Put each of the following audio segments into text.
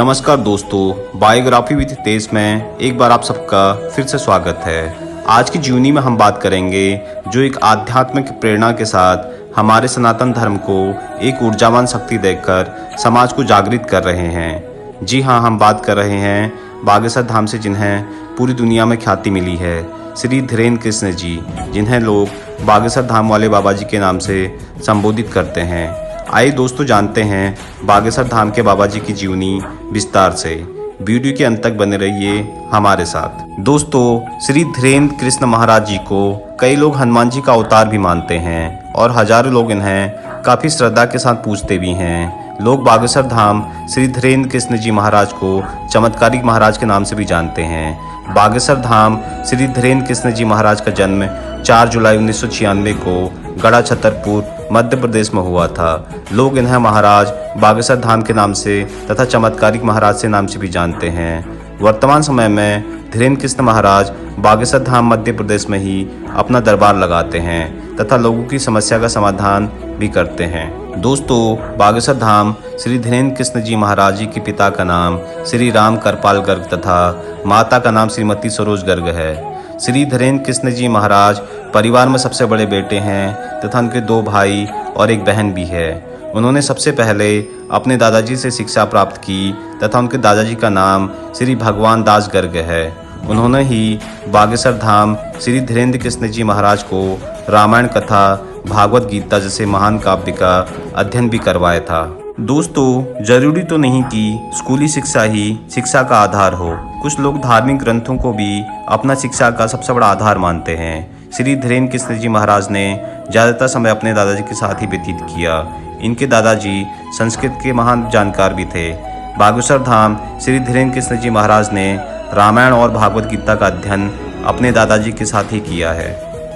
नमस्कार दोस्तों, biography with Hitesh में एक बार आप सबका फिर से स्वागत है। आज की जीवनी में हम बात करेंगे जो एक आध्यात्मिक प्रेरणा के साथ हमारे सनातन धर्म को एक ऊर्जावान शक्ति देकर समाज को जागृत कर रहे हैं। जी हाँ, हम बात कर रहे हैं बागेश्वर धाम से, जिन्हें पूरी दुनिया में ख्याति मिली है, श्री धीरेन्द्र कृष्ण जी, जिन्हें लोग बागेश्वर धाम वाले बाबा जी के नाम से संबोधित करते हैं। आइए दोस्तों, जानते हैं बागेश्वर धाम के बाबा जी की जीवनी विस्तार से। वीडियो के अंत तक बने रहिए हमारे साथ। दोस्तों, श्री धीरेन्द्र कृष्ण महाराज जी को कई लोग हनुमान जी का अवतार भी मानते हैं और हजारों लोग इन्हें काफ़ी श्रद्धा के साथ पूजते भी हैं। लोग बागेश्वर धाम श्री धीरेन्द्र कृष्ण जी महाराज को चमत्कारिक महाराज के नाम से भी जानते हैं। बागेश्वर धाम श्री धीरेन्द्र कृष्ण जी महाराज का जन्म 4 जुलाई 1996 को गढ़ा छतरपुर मध्य प्रदेश में हुआ था। लोग इन्हें महाराज बागेश्वर धाम के नाम से तथा चमत्कारिक महाराज से नाम से भी जानते हैं। वर्तमान समय में धीरेन्द्र कृष्ण महाराज बागेश्वर धाम मध्य प्रदेश में ही अपना दरबार लगाते हैं तथा लोगों की समस्या का समाधान भी करते हैं। दोस्तों, बागेश्वर धाम श्री धीरेन्द्र कृष्ण जी महाराज जी के पिता का नाम श्री राम करपाल गर्ग तथा माता का नाम श्रीमती सरोज गर्ग है। श्री धीरेन्द्र कृष्ण जी महाराज परिवार में सबसे बड़े बेटे हैं तथा उनके 2 भाई और एक बहन भी है। उन्होंने सबसे पहले अपने दादाजी से शिक्षा प्राप्त की तथा उनके दादाजी का नाम श्री भगवान दास गर्ग है। उन्होंने ही बागेश्वर धाम श्री धीरेन्द्र कृष्ण जी महाराज को रामायण कथा, भागवत गीता जैसे महान काव्य का अध्ययन भी करवाया था। दोस्तों, जरूरी तो नहीं कि स्कूली शिक्षा ही शिक्षा का आधार हो। कुछ लोग धार्मिक ग्रंथों को भी अपना शिक्षा का सबसे बड़ा आधार मानते हैं। श्री धीरेन्द्र कृष्ण जी महाराज ने ज़्यादातर समय अपने दादाजी के साथ ही व्यतीत किया। इनके दादाजी संस्कृत के महान जानकार भी थे। बागेश्वर धाम श्री धीरेन्द्र कृष्ण जी महाराज ने रामायण और भागवत गीता का अध्ययन अपने दादाजी के साथ ही किया है।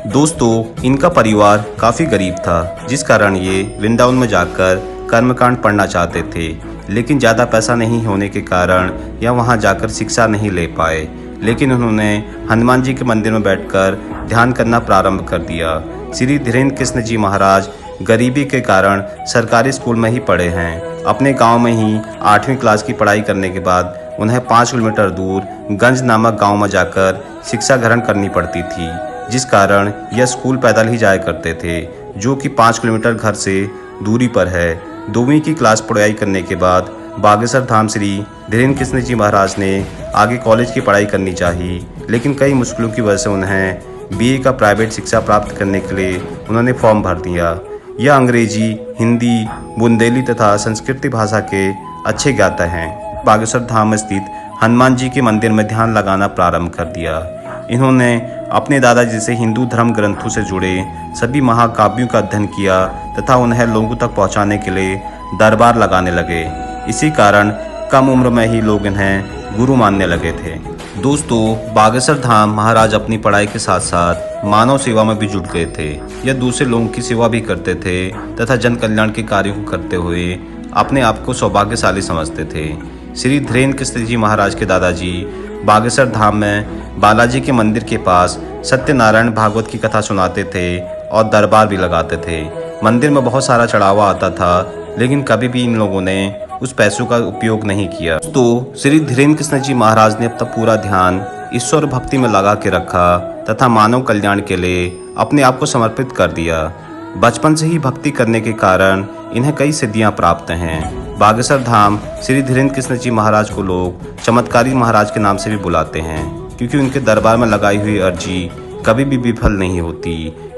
दोस्तों, इनका परिवार काफ़ी गरीब था, जिस कारण ये वृंदावन में जाकर कर्मकांड पढ़ना चाहते थे, लेकिन ज़्यादा पैसा नहीं होने के कारण या वहाँ जाकर शिक्षा नहीं ले पाए। लेकिन उन्होंने हनुमान जी के मंदिर में बैठकर ध्यान करना प्रारंभ कर दिया। श्री धीरेन्द्र कृष्ण जी महाराज गरीबी के कारण सरकारी स्कूल में ही पढ़े हैं। अपने गांव में ही 8वीं क्लास की पढ़ाई करने के बाद उन्हें 5 किलोमीटर दूर गंज नामक गाँव में जाकर शिक्षा ग्रहण करनी पड़ती थी, जिस कारण यह स्कूल पैदल ही जाया करते थे, जो कि 5 किलोमीटर घर से दूरी पर है। 2वीं की क्लास पढ़ाई करने के बाद बागेश्वर धाम श्री धीरेन्द्र कृष्ण जी महाराज ने आगे कॉलेज की पढ़ाई करनी चाहिए, लेकिन कई मुश्किलों की वजह से उन्हें BA का प्राइवेट शिक्षा प्राप्त करने के लिए उन्होंने फॉर्म भर दिया। यह अंग्रेजी, हिंदी, बुंदेली तथा संस्कृत भाषा के अच्छे ज्ञाता हैं। बागेश्वर धाम में स्थित हनुमान जी के मंदिर में ध्यान लगाना प्रारंभ कर दिया। इन्होंने अपने दादाजी से हिंदू धर्म ग्रंथों से जुड़े सभी महाकाव्यों का अध्ययन किया तथा उन्हें लोगों तक पहुंचाने के लिए दरबार लगाने लगे। इसी कारण कम उम्र में ही लोग इन्हें गुरु मानने लगे थे। दोस्तों, बागेश्वर धाम महाराज अपनी पढ़ाई के साथ साथ मानव सेवा में भी जुट गए थे। यह दूसरे लोगों की सेवा भी करते थे तथा जन कल्याण के कार्यों को करते हुए अपने आप को सौभाग्यशाली समझते थे। श्री धीरेन्द्र कृष्ण जी महाराज के दादाजी बागेश्वर धाम में बालाजी के मंदिर के पास सत्यनारायण भागवत की कथा सुनाते थे और दरबार भी लगाते थे। मंदिर में बहुत सारा चढ़ावा आता था, लेकिन कभी भी इन लोगों ने उस पैसों का उपयोग नहीं किया। तो श्री धीरेन्द्र कृष्ण जी महाराज ने अपना पूरा ध्यान ईश्वर भक्ति में लगा के रखा तथा मानव कल्याण के लिए अपने आप को समर्पित कर दिया। बचपन से ही भक्ति करने के कारण इन्हें कई सिद्धियां प्राप्त हैं। बागेश्वर धाम श्री धीरेन्द्र कृष्ण जी महाराज को लोग चमत्कारी महाराज के नाम से भी बुलाते हैं, क्योंकि उनके दरबार में लगाई हुई अर्जी कभी भी विफल नहीं होती।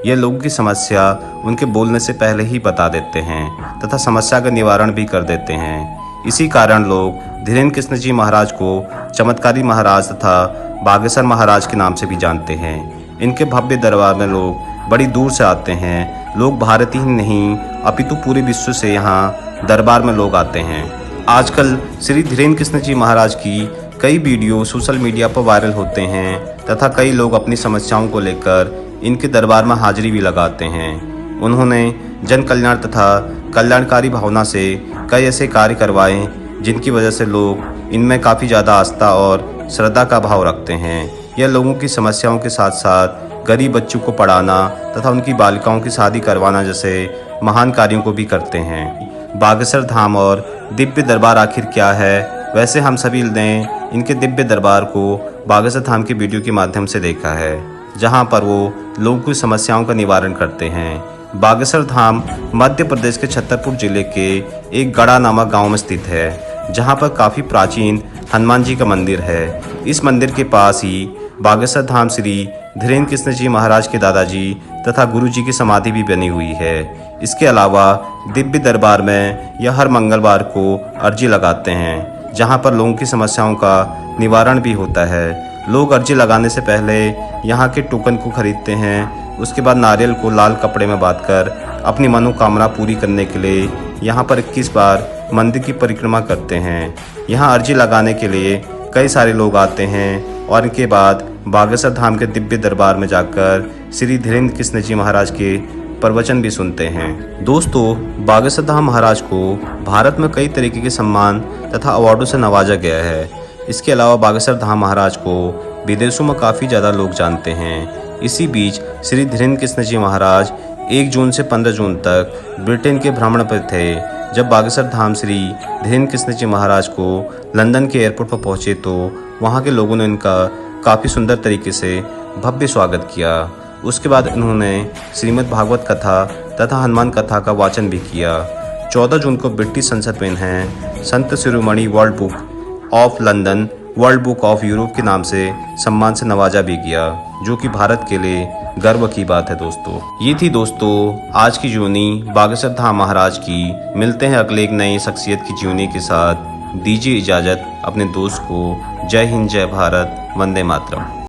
ये लोगों की समस्या उनके बोलने से पहले ही बता देते हैं तथा समस्या का निवारण भी कर देते हैं। इसी कारण लोग धीरेन्द्र कृष्ण जी महाराज को चमत्कारी महाराज तथा बागेश्वर महाराज के नाम से भी जानते हैं। इनके भव्य दरबार में लोग बड़ी दूर से आते हैं। लोग भारत ही नहीं अपितु पूरे विश्व से यहाँ दरबार में लोग आते हैं। आजकल श्री धीरेन्द्र कृष्ण जी महाराज की कई वीडियो सोशल मीडिया पर वायरल होते हैं तथा कई लोग अपनी समस्याओं को लेकर इनके दरबार में हाजिरी भी लगाते हैं। उन्होंने जन कल्याण तथा कल्याणकारी भावना से कई ऐसे कार्य करवाए जिनकी वजह से लोग इनमें काफ़ी ज़्यादा आस्था और श्रद्धा का भाव रखते हैं। यह लोगों की समस्याओं के साथ साथ गरीब बच्चों को पढ़ाना तथा उनकी बालिकाओं की शादी करवाना जैसे महान कार्यों को भी करते हैं। बागेश्वर धाम और दिव्य दरबार आखिर क्या है, वैसे हम सभी ने इनके दिव्य दरबार को बागेश्वर धाम के वीडियो के माध्यम से देखा है, जहां पर वो लोगों की समस्याओं का निवारण करते हैं। बागेश्वर धाम मध्य प्रदेश के छतरपुर जिले के एक गढ़ा नामक गांव में स्थित है, जहां पर काफ़ी प्राचीन हनुमान जी का मंदिर है। इस मंदिर के पास ही बागेश्वर धाम श्री धीरेन्द्र कृष्ण जी महाराज के दादाजी तथा गुरु जी की समाधि भी बनी हुई है। इसके अलावा दिव्य दरबार में यह हर मंगलवार को अर्जी लगाते हैं, जहां पर लोगों की समस्याओं का निवारण भी होता है। लोग अर्जी लगाने से पहले यहां के टोकन को खरीदते हैं। उसके बाद नारियल को लाल कपड़े में बांधकर अपनी मनोकामना पूरी करने के लिए यहां पर 21 बार मंदिर की परिक्रमा करते हैं। यहां अर्जी लगाने के लिए कई सारे लोग आते हैं और इनके बाद बागेश्वर धाम के दिव्य दरबार में जाकर श्री धीरेन्द्र कृष्ण जी महाराज के प्रवचन भी सुनते हैं। दोस्तों, बागेश्वर धाम महाराज को भारत में कई तरीके के सम्मान तथा अवार्डों से नवाजा गया है। इसके अलावा बागेश्वर धाम महाराज को विदेशों में काफ़ी ज़्यादा लोग जानते हैं। इसी बीच श्री धीरेन्द्र कृष्ण जी महाराज 1 जून से 15 जून तक ब्रिटेन के भ्रमण पर थे। जब बागेश्वर धाम श्री धीरेन्द्र कृष्ण जी महाराज को लंदन के एयरपोर्ट पर पहुँचे तो वहाँ के लोगों ने इनका काफ़ी सुंदर तरीके से भव्य स्वागत किया। उसके बाद इन्होंने श्रीमद् भागवत कथा तथा हनुमान कथा का वाचन भी किया। 14 जून को ब्रिटिश संसद में इन्हें संत शिरोमणि world book of London, world book of Europe के नाम से सम्मान से नवाजा भी गया, जो कि भारत के लिए गर्व की बात है। दोस्तों, ये थी आज की जीवनी बागेश्वर धाम महाराज की। मिलते हैं अगले एक नई शख्सियत की जीवनी के साथ। दीजिए इजाज़त अपने दोस्त को। जय हिंद, जय भारत, वंदे मातरम।